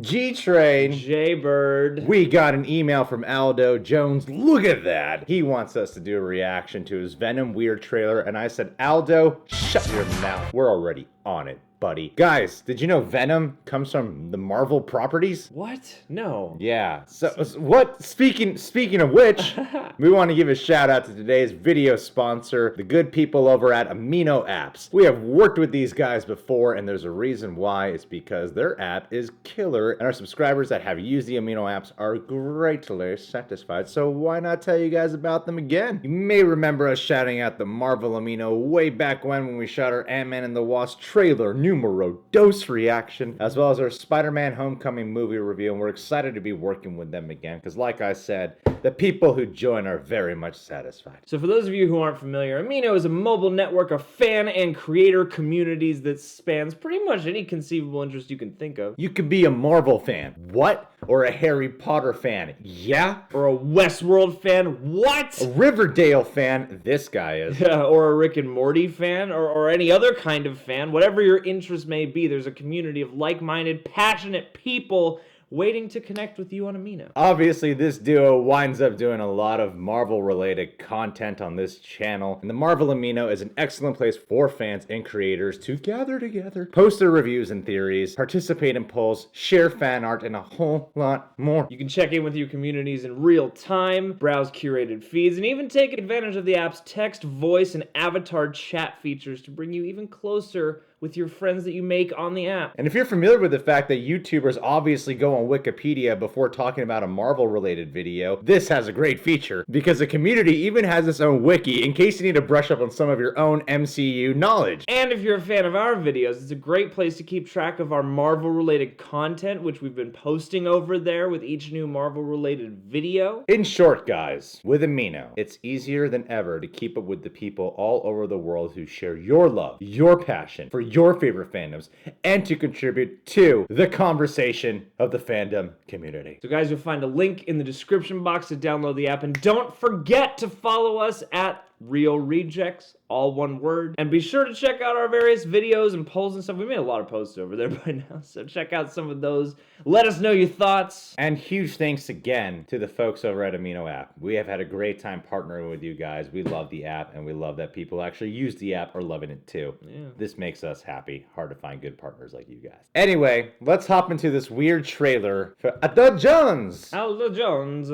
G-Train, Jaybird. We got an email from Aldo Jones. Look at that. He wants us to do a reaction to his Venom Weird trailer, and I said, Aldo, shut your mouth. We're already on it, buddy. Guys, did you know Venom comes from the Marvel properties? What? No. Yeah. So what? Speaking of which, we want to give a shout out to today's video sponsor, the good people over at Amino Apps. We have worked with these guys before, and there's a reason why. It's because their app is killer, and our subscribers that have used the Amino Apps are greatly satisfied. So why not tell you guys about them again? You may remember us shouting out the Marvel Amino way back when we shot our Ant-Man and the Wasp trailer numero dos reaction, as well as our Spider-Man Homecoming movie review, and we're excited to be working with them again, because like I said, the people who join are very much satisfied. So for those of you who aren't familiar, Amino is a mobile network of fan and creator communities that spans pretty much any conceivable interest you can think of. You could be a Marvel fan. What? Or a Harry Potter fan. Yeah? Or a Westworld fan. What? A Riverdale fan. This guy is. Yeah, or a Rick and Morty fan, or any other kind of fan. Whatever your interest may be, there's a community of like-minded, passionate people waiting to connect with you on Amino. Obviously, this duo winds up doing a lot of Marvel-related content on this channel, and the Marvel Amino is an excellent place for fans and creators to gather together, post their reviews and theories, participate in polls, share fan art, and a whole lot more. You can check in with your communities in real time, browse curated feeds, and even take advantage of the app's text, voice, and avatar chat features to bring you even closer with your friends that you make on the app. And if you're familiar with the fact that YouTubers obviously go on Wikipedia before talking about a Marvel-related video, this has a great feature, because the community even has its own wiki in case you need to brush up on some of your own MCU knowledge. And if you're a fan of our videos, it's a great place to keep track of our Marvel-related content, which we've been posting over there with each new Marvel-related video. In short, guys, with Amino, it's easier than ever to keep up with the people all over the world who share your love, your passion for your favorite fandoms, and to contribute to the conversation of the fandom community. So guys, you'll find a link in the description box to download the app, and don't forget to follow us at Real Rejects, all one word. And be sure to check out our various videos and polls and stuff. We made a lot of posts over there by now, so check out some of those. Let us know your thoughts. And huge thanks again to the folks over at Amino App. We have had a great time partnering with you guys. We love the app, and we love that people actually use the app or loving it too. Yeah. This makes us happy. Hard to find good partners like you guys. Anyway, let's hop into this weird trailer for Aldo Jones. Aldo Jones.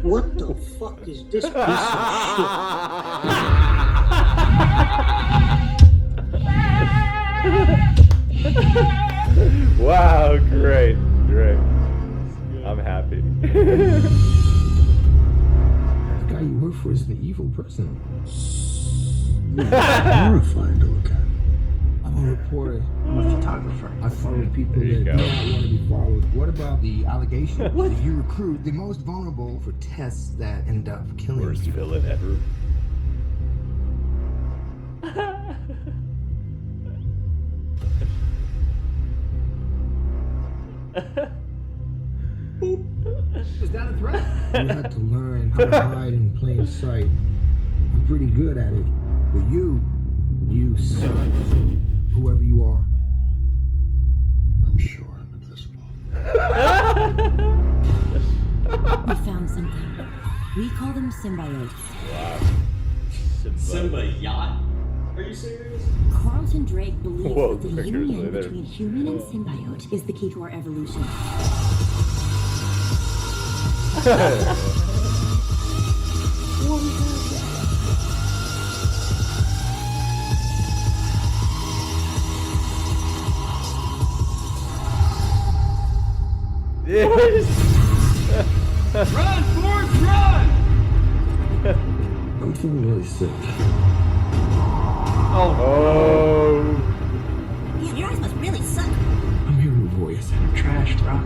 What the fuck is this piece of shit? Wow, great. I'm happy. The guy you work for is the evil person. Horrifying to look at. I'm a reporter. I'm a photographer. I follow people that do not want to be followed. What about the allegation that you recruit the most vulnerable for tests that end up killing Worst people? villain ever. Was that a threat? You had to learn how to hide in plain sight. I'm pretty good at it. But you suck. Whoever you are. I'm sure I'm invisible. We found something. We call them symbiotes. Wow. Symbiote? Are you serious? Carlton Drake believes that the pictures union later. between human and symbiote is the key to our evolution. Run, Forrest, run! I'm feeling really sick. Oh. Yeah, your eyes must really suck. I'm hearing your voice. Trash truck.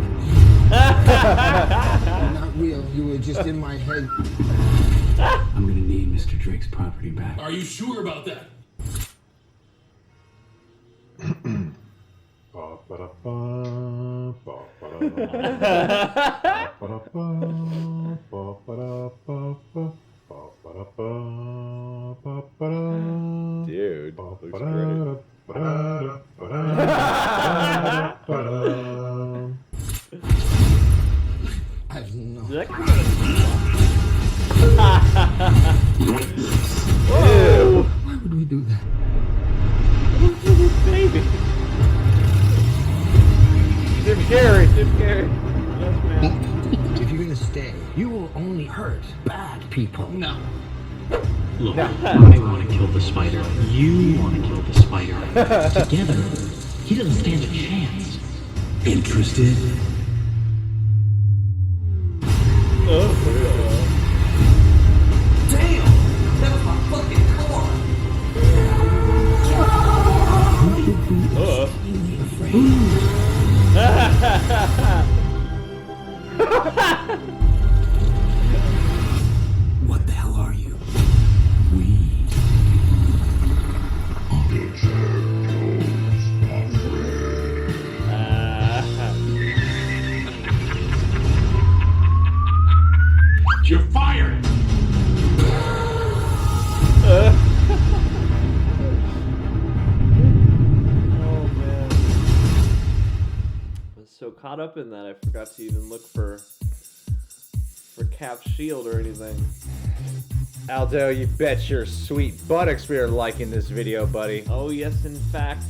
Not real. You were just in my head. I'm gonna need Mr. Drake's property back. Are you sure about that? I've no. Did that come Ew. Why would we do that? baby? Jim Carrey. Jim Carrey. Yes, man. If you're gonna stay, you will only hurt bad people. No. Look, I want to kill the spider. You want to kill the spider. Together, he doesn't stand a chance. Interested? Damn! That was my fucking car! You should be extremely afraid. What the hell are you? We You're fired! Oh man. I was so caught up in that I forgot to even look for Cap's shield or anything. Aldo, you bet your sweet buttocks we are liking this video, buddy. Oh yes, in fact.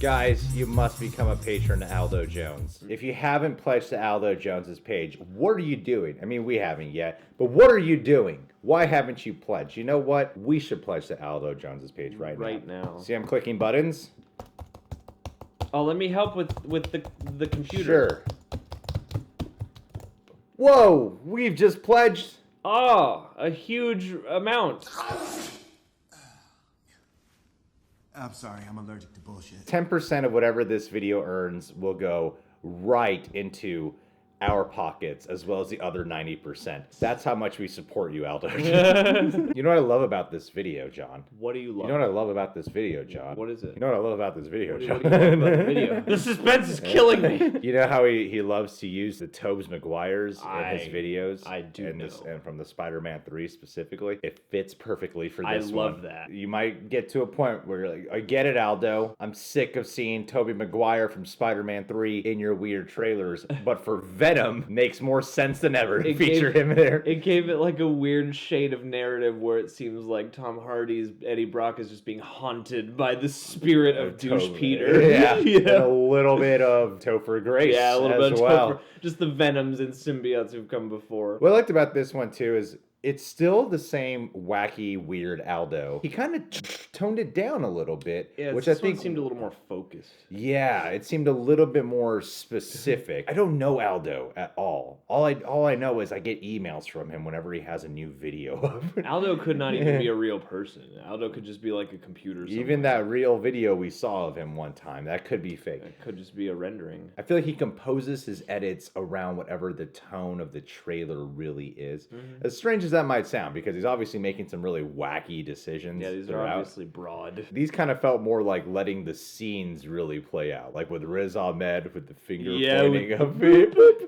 Guys, you must become a patron to Aldo Jones. If you haven't pledged to Aldo Jones's page, what are you doing? I mean, we haven't yet, but what are you doing? Why haven't you pledged? You know what? We should pledge to Aldo Jones's page right now. See, I'm clicking buttons. Oh, let me help with the computer. Sure. Whoa, we've just pledged. Oh, a huge amount. I'm sorry, I'm allergic to bullshit. 10% of whatever this video earns will go right into our pockets, as well as the other 90%. That's how much we support you, Aldo. You know what I love about this video, John? What do you love? You know what I love about this video, John? What is it? You know what I love about this video, John? What do you love about the video? The suspense is killing me. You know how he loves to use the Tobes Maguires in his videos? I do know. And from the Spider-Man 3 specifically, it fits perfectly for I this love one. that. You might get to a point where you're like, I get it, Aldo. I'm sick of seeing Tobey Maguire from Spider-Man 3 in your weird trailers, but for Venom, makes more sense than ever to feature him there. It gave it like a weird shade of narrative where it seems like Tom Hardy's Eddie Brock is just being haunted by the spirit of douche Peter. Yeah. And a little bit of Topher Grace. Yeah, a little bit of well. Topher. Just the Venoms and symbiotes who've come before. What I liked about this one too is it's still the same wacky, weird Aldo. He kind of toned it down a little bit, Yeah, which I this one think seemed a little more focused. Yeah, it seemed a little bit more specific. I don't know Aldo at all. All I know is I get emails from him whenever he has a new video up. Aldo could not even be a real person. Aldo could just be like a computer. Even that real video we saw of him one time, that could be fake. It could just be a rendering. I feel like he composes his edits around whatever the tone of the trailer really is. As strange as that might sound, because he's obviously making some really wacky decisions. Yeah, these are throughout. obviously broad. These kind of felt more like letting the scenes really play out, like with Riz Ahmed with the finger pointing up.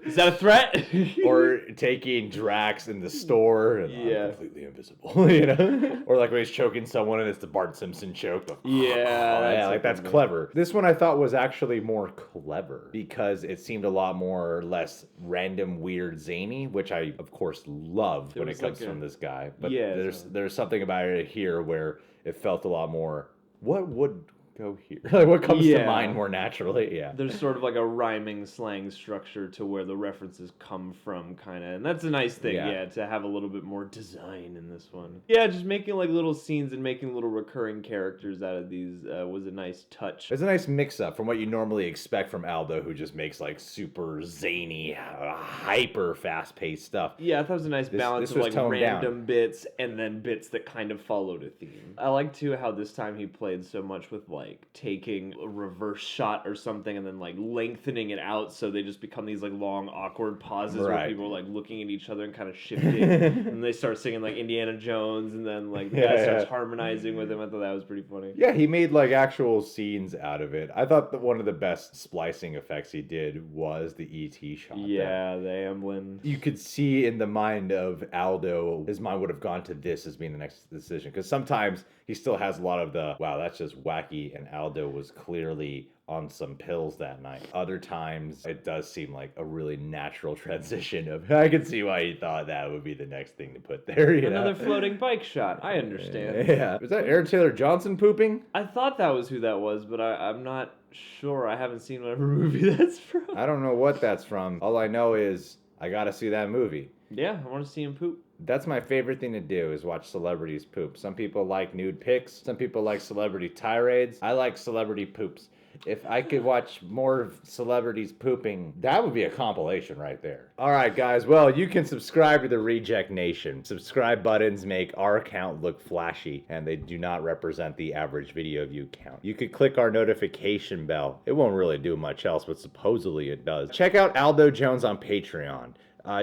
Is that a threat? Or taking Drax in the store and I'm completely invisible, you know? Or like when he's choking someone and it's the Bart Simpson choke. Like that's clever. This one I thought was actually more clever because it seemed a lot more or less random, weird, zany, which I of course love when it comes from this guy. But there's something about it here where it felt a lot more, what would go here? Like what comes to mind more naturally? Yeah. There's sort of like a rhyming slang structure to where the references come from, kind of, and that's a nice thing. Yeah, to have a little bit more design in this one. Yeah, just making like little scenes and making little recurring characters out of these was a nice touch. It's a nice mix-up from what you normally expect from Aldo, who just makes like super zany, hyper fast-paced stuff. Yeah, I thought it was a nice balance of like random bits and then bits that kind of followed a theme. I like too how this time he played so much with like taking a reverse shot or something and then like lengthening it out so they just become these like long awkward pauses where people are like looking at each other and kind of shifting and they start singing like Indiana Jones and then like the guy starts harmonizing with him. I thought that was pretty funny. Yeah, he made like actual scenes out of it. I thought that one of the best splicing effects he did was the E.T. shot. Yeah, the Amblin. You could see in the mind of Aldo, his mind would have gone to this as being the next decision because sometimes he still has a lot of the, wow, that's just wacky and Aldo was clearly on some pills that night. Other times, it does seem like a really natural transition of, I can see why he thought that would be the next thing to put there, you know? Another floating bike shot. I understand. Yeah. Was that Aaron Taylor Johnson pooping? I thought that was who that was, but I'm not sure. I haven't seen whatever movie that's from. I don't know what that's from. All I know is I gotta see that movie. Yeah, I want to see him poop. That's my favorite thing to do is watch celebrities poop. Some people like nude pics. Some people like celebrity tirades. I like celebrity poops. If I could watch more celebrities pooping, that would be a compilation right there. All right, guys. Well, you can subscribe to the Reject Nation. Subscribe buttons make our account look flashy, and they do not represent the average video view count. You could click our notification bell. It won't really do much else, but supposedly it does. Check out Aldo Jones on Patreon.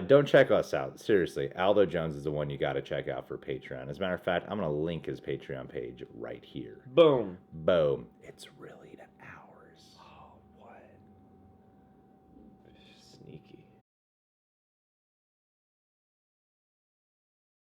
Don't check us out. Seriously, Aldo Jones is the one you got to check out for Patreon. As a matter of fact, I'm going to link his Patreon page right here. Boom. Boom.